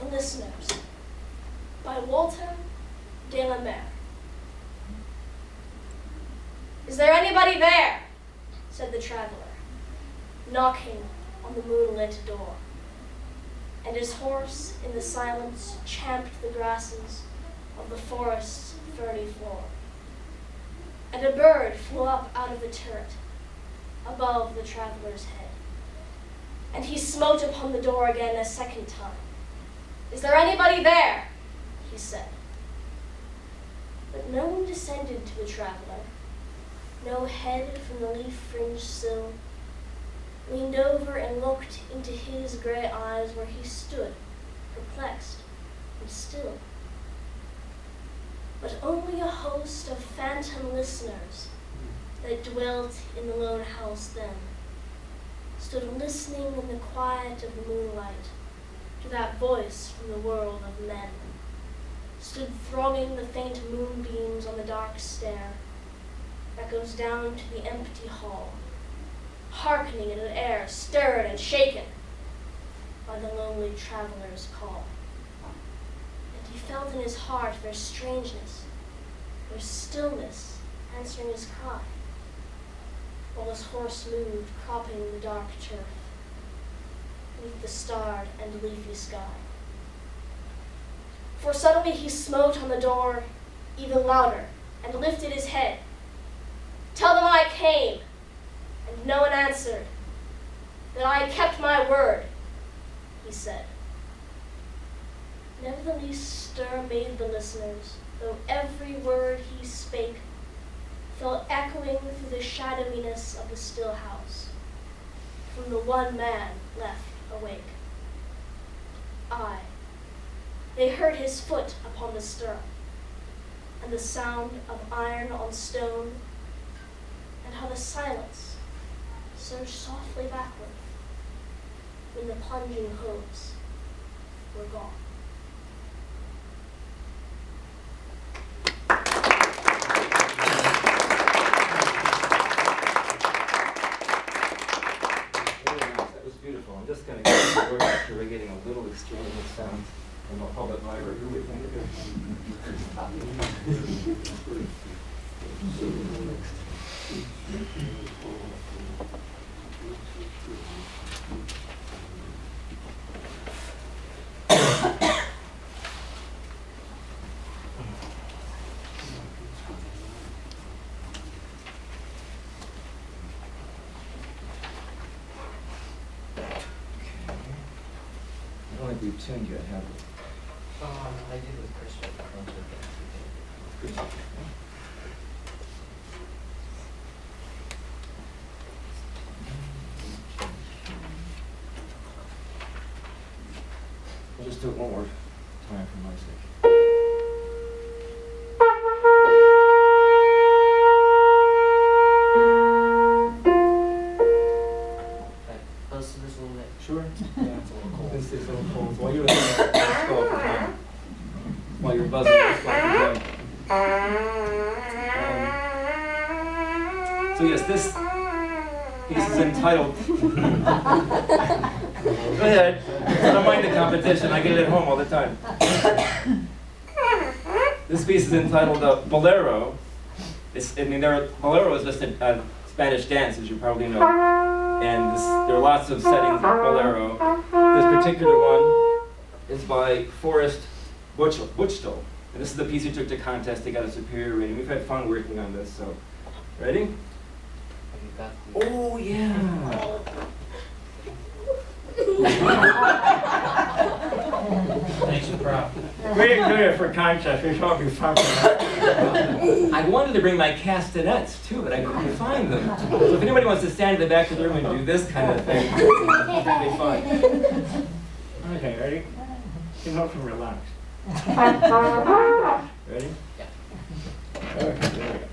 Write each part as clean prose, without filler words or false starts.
The Listeners by Walter de la Mare. Is there anybody there? Said the traveler, knocking on the moonlit door. And his horse in the silence champed the grasses of the forest's ferny floor. And a bird flew up out of the turret above the traveler's head. And he smote upon the door again a second time. Is there anybody there? He said. But no one descended to the traveler. No head from the leaf-fringed sill leaned over and looked into his gray eyes where he stood, perplexed and still. But only a host of phantom listeners that dwelt in the lone house then stood listening in the quiet of the moonlight to that voice from the world of men, stood thronging the faint moonbeams on the dark stair that goes down to the empty hall, hearkening in an air stirred and shaken by the lonely traveler's call. And he felt in his heart their strangeness, their stillness answering his cry, while his horse moved, cropping the dark turf beneath the starred and leafy sky. For suddenly he smote on the door even louder and lifted his head. Tell them I came, and no one answered, that I had kept my word, he said. Never the least stir made the listeners, though every word he spake fell echoing through the shadowiness of the still house, from the one man left awake. Aye, they heard his foot upon the stirrup, and the sound of iron on stone, and how the silence surged softly backward when the plunging hooves were gone. Beautiful. I'm just going to get to work after we're getting a little extreme with sound from the public library. I don't think we've tuned yet, have we? I did with Chris. Good. I'll just do it one more time for my sake. Close to this a little bit. Sure? Yeah, it's a little cold. This is a little cold. So while you're listening, let's go for time. While you're buzzing, let's go for time. So yes, this piece is entitled... Go ahead. I don't mind the competition. I get it at home all the time. This piece is entitled Bolero. Bolero is just a Spanish dance, as you probably know. And there are lots of settings of bolero. This particular one is by Forrest Buchtel. And this is the piece he took to contest. He got a superior rating. We've had fun working on this, so. Ready? Oh, yeah. Thanks for the prop. We didn't do it for contest. We thought we found them. I wanted to bring my castanets too, but I couldn't find them. So if anybody wants to stand in the back of the room and do this kind of thing, it'd be fun. Okay, ready? You know, from relax. Ready? Yeah. Okay, there we go.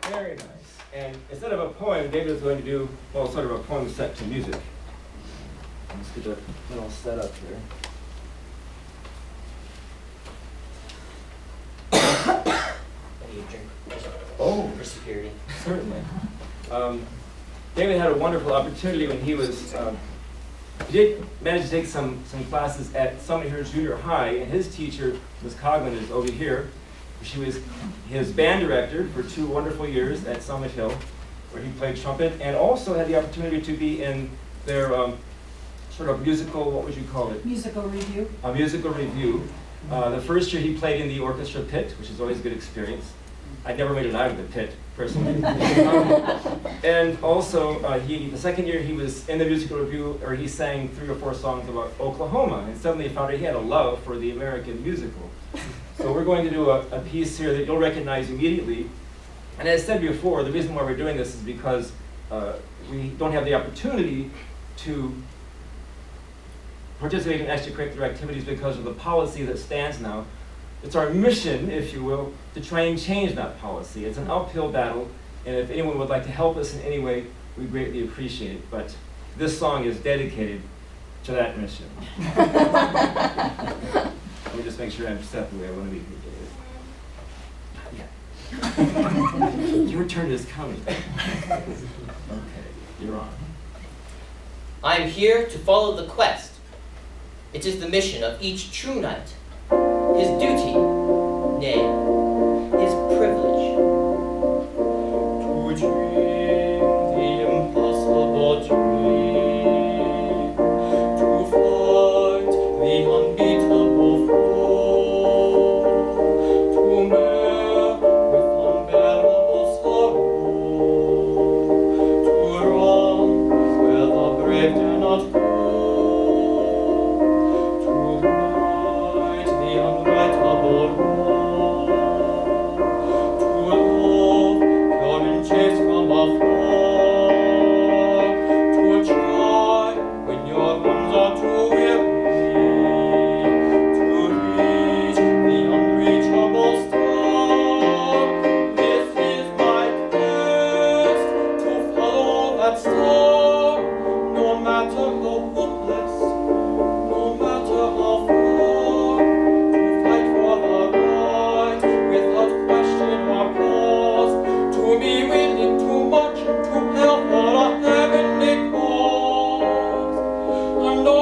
Very nice. And instead of a poem, David is going to do, well, sort of a poem set to music. Let's get that little set up here. I need a drink. Oh. For security. Certainly. David had a wonderful opportunity when he was, he did manage to take some classes at Summit Hill Junior High, and his teacher, Ms. Coughlin, is over here. She was his band director for 2 wonderful years at Summit Hill, where he played trumpet, and also had the opportunity to be in their sort of musical, what would you call it? Musical review. A musical review. The first year he played in the orchestra pit, which is always a good experience. I never made it out of the pit, personally. And also, the second year he was in the musical review, or he sang 3 or 4 songs about Oklahoma, and suddenly he found out he had a love for the American musical. So we're going to do a piece here that you'll recognize immediately. And as I said before, the reason why we're doing this is because we don't have the opportunity to participate in extracurricular activities because of the policy that stands now. It's our mission, if you will, to try and change that policy. It's an uphill battle, and if anyone would like to help us in any way, we greatly appreciate it. But this song is dedicated to that mission. Let me just make sure I'm set the way I want to be here, David. Your turn is coming. Okay, you're on. I am here to follow the quest. It is the mission of each true knight. His duty, nay, his privilege. To dream the impossible dream. To fight the unbeatable foe. To bear with unbearable sorrow. To run where the brave do not go. I